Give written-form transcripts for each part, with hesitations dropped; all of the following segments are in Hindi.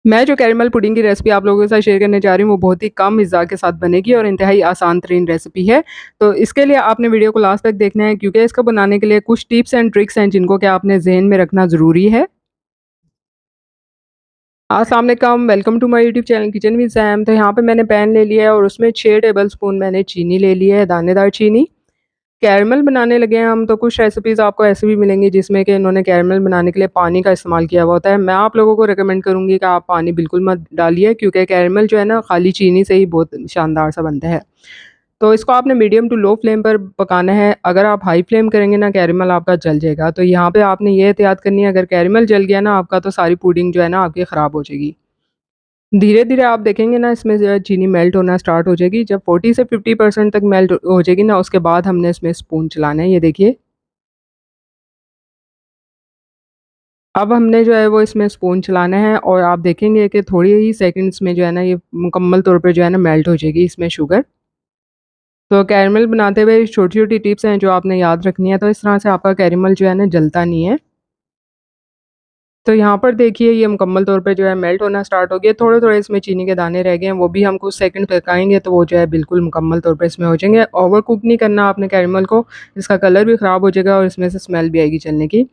मैं जो कैरेमल पुडिंग की रेसिपी आप लोगों के साथ शेयर करने जा रही हूँ, वो बहुत ही कम इज़्ज़ा के साथ बनेगी और इंतहाई आसान तरीन रेसिपी है। तो इसके लिए आपने वीडियो को लास्ट तक देखना है क्योंकि इसको बनाने के लिए कुछ टिप्स एंड ट्रिक्स हैं जिनको कि आपने ज़हन में रखना ज़रूरी है। अस्सलाम वालेकुम, welcome to my YouTube channel kitchen with Sam. तो यहाँ पे मैंने पैन ले लिया है और उसमें 6 टेबल स्पून मैंने चीनी ले ली है, दानेदार चीनी। कैरेमल बनाने लगे हैं हम, तो कुछ रेसिपीज़ आपको ऐसी भी मिलेंगी जिसमें कि इन्होंने कैरेमल बनाने के लिए पानी का इस्तेमाल किया हुआ होता है। मैं आप लोगों को रिकमेंड करूँगी कि आप पानी बिल्कुल मत डालिए क्योंकि कैरेमल जो है ना खाली चीनी से ही बहुत शानदार सा बनता है। तो इसको आपने मीडियम टू लो फ्लेम पर पकाना है। अगर आप हाई फ्लेम करेंगे ना कैरेमल आपका जल जाएगा। तो यहाँ पे आपने ये एहतियात करनी है, अगर कैरेमल जल गया ना आपका तो सारी पुडिंग जो है ना आपकी ख़राब हो जाएगी। धीरे-धीरे आप देखेंगे ना इसमें जो है चीनी मेल्ट होना स्टार्ट हो जाएगी। जब 40 से 50% तक मेल्ट हो जाएगी ना उसके बाद हमने इसमें स्पून चलाना है, ये देखिए। अब हमने जो है वो इसमें स्पून चलाना है और आप देखेंगे कि थोड़ी ही सेकंड्स में जो है ना ये मुकम्मल तौर पे जो है ना मेल्ट हो जाएगी इसमें शुगर। तो कैरेमल बनाते हुए छोटी-छोटी टिप्स हैं जो आपने याद रखनी है, तो इस तरह से आपका कैरेमल जो है ना जलता नहीं है। तो यहाँ पर देखिए ये मुकम्मल तौर पे जो है मेल्ट होना स्टार्ट हो गया। थोड़े-थोड़े इसमें चीनी के दाने रह गए हैं, वो भी हम कुछ सेकंड पकाएँगे तो वो जो है बिल्कुल मुकम्मल तौर पे इसमें हो जाएँगे। ओवर कुक नहीं करना आपने कैरेमल को, इसका कलर भी ख़राब हो जाएगा और इसमें से स्मेल भी आएगी जलने की।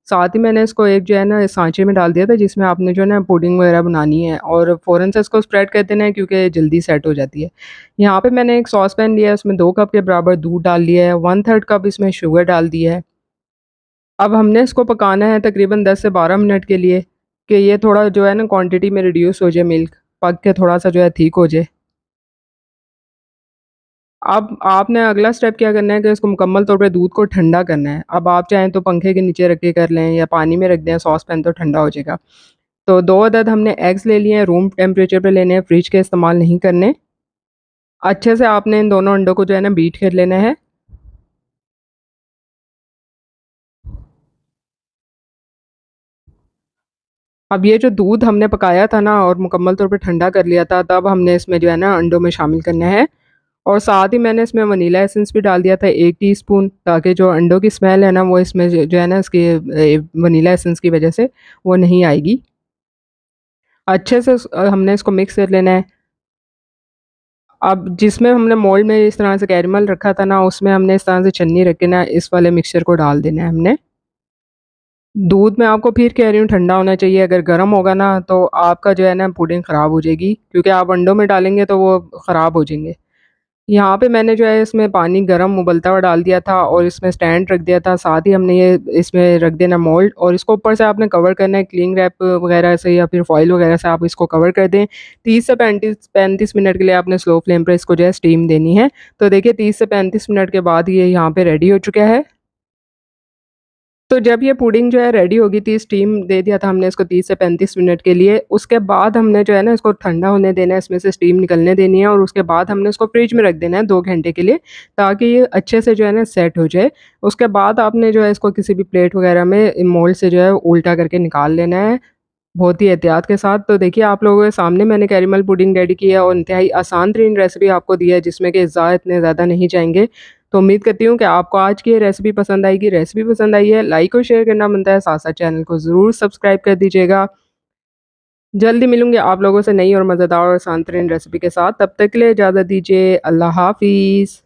साथ ही मैंने इसको एक जो है ना साँचे में डाल दिया था जिसमें आपने जो है ना पुडिंग वगैरह बनानी है और फ़ौरन से इसको स्प्रेड कर देना है क्योंकि जल्दी सेट हो जाती है। यहाँ पे मैंने एक सॉस पैन लिया है, उसमें 2 कप के बराबर दूध डाल लिया है, 1/3 कप इसमें शुगर डाल दिया है। अब हमने इसको पकाना है तकरीबन 10 से 12 मिनट के लिए कि ये थोड़ा जो है ना क्वांटिटी में रिड्यूस हो जाए मिल्क, पक के थोड़ा-सा जो है ठीक हो जाए। अब आपने अगला स्टेप क्या करना है कि इसको मुकम्मल तौर पे दूध को ठंडा करना है। अब आप चाहें तो पंखे के नीचे रख के कर लें या पानी में रख दें, सॉस पैन तो ठंडा हो जाएगा। तो 2 अदद हमने एग्स ले लिए हैं, रूम टेम्परेचर पे लेने हैं, फ्रिज के इस्तेमाल नहीं करने। अच्छे से आपने इन दोनों अंडों को जो है ना बीट कर लेना है। अब ये जो दूध हमने पकाया था ना और मुकम्मल तौर पे ठंडा कर लिया था, तब हमने इसमें जो है ना अंडों में शामिल करना है। और साथ ही मैंने इसमें वनीला एसेंस भी डाल दिया था 1 टीस्पून, ताकि जो अंडों की स्मेल है ना वो इसमें जो है ना इसकी वनीला एसेंस की वज़ह से वो नहीं आएगी। अच्छे से हमने इसको मिक्स कर लेना है। अब जिसमें हमने मोल्ड में इस तरह से कैरेमल रखा था ना उसमें हमने इस तरह से छन्नी रख के ना इस वाले मिक्सचर को डाल देना है हमने। दूध मैं आपको फिर कह रही हूँ ठंडा होना चाहिए, अगर गर्म होगा ना तो आपका जो है ना पुडिंग ख़राब हो जाएगी क्योंकि आप अंडों में डालेंगे तो वो ख़राब हो जाएँगे। यहाँ पे मैंने जो है इसमें पानी गरम उबलता हुआ डाल दिया था और इसमें स्टैंड रख दिया था। साथ ही हमने ये इसमें रख देना मोल्ड और इसको ऊपर से आपने कवर करना है क्लिंग रैप वगैरह से या फिर फॉइल वगैरह से आप इसको कवर कर दें। 30 से 35 मिनट के लिए आपने स्लो फ्लेम पे इसको जो है स्टीम देनी है। तो देखिए 30 से 35 मिनट के बाद ये यहाँ पे रेडी हो चुका है। तो जब ये पुडिंग जो है रेडी होगी थी, स्टीम दे दिया था हमने इसको 30 से 35 मिनट के लिए। उसके बाद हमने जो है ना इसको ठंडा होने देना है, इसमें से स्टीम निकलने देनी है और उसके बाद हमने इसको फ्रिज में रख देना है 2 घंटे के लिए, ताकि ये अच्छे से जो है ना सेट हो जाए। उसके बाद आपने जो है इसको किसी भी प्लेट वगैरह में मोल्ड से जो है उल्टा करके निकाल लेना है। बहुत ही एहतियात के साथ। तो देखिए आप लोगों के सामने मैंने कैरेमल पुडिंग रेडी की है और इंतहाई आसान तरीन रेसिपी आपको दी है जिसमें कि इज़्ज़ा इतने ज़्यादा नहीं जाएँगे। तो उम्मीद करती हूँ कि आपको आज की ये रेसिपी पसंद आएगी। रेसिपी पसंद आई है लाइक और शेयर करना बनता है, साथ-साथ चैनल को ज़रूर सब्सक्राइब कर दीजिएगा। जल्दी मिलूँगी आप लोगों से नई और मज़ेदार और आसान तरीन रेसिपी के साथ। तब तक के लिए इजाज़त दीजिए। अल्लाह हाफ़िज़।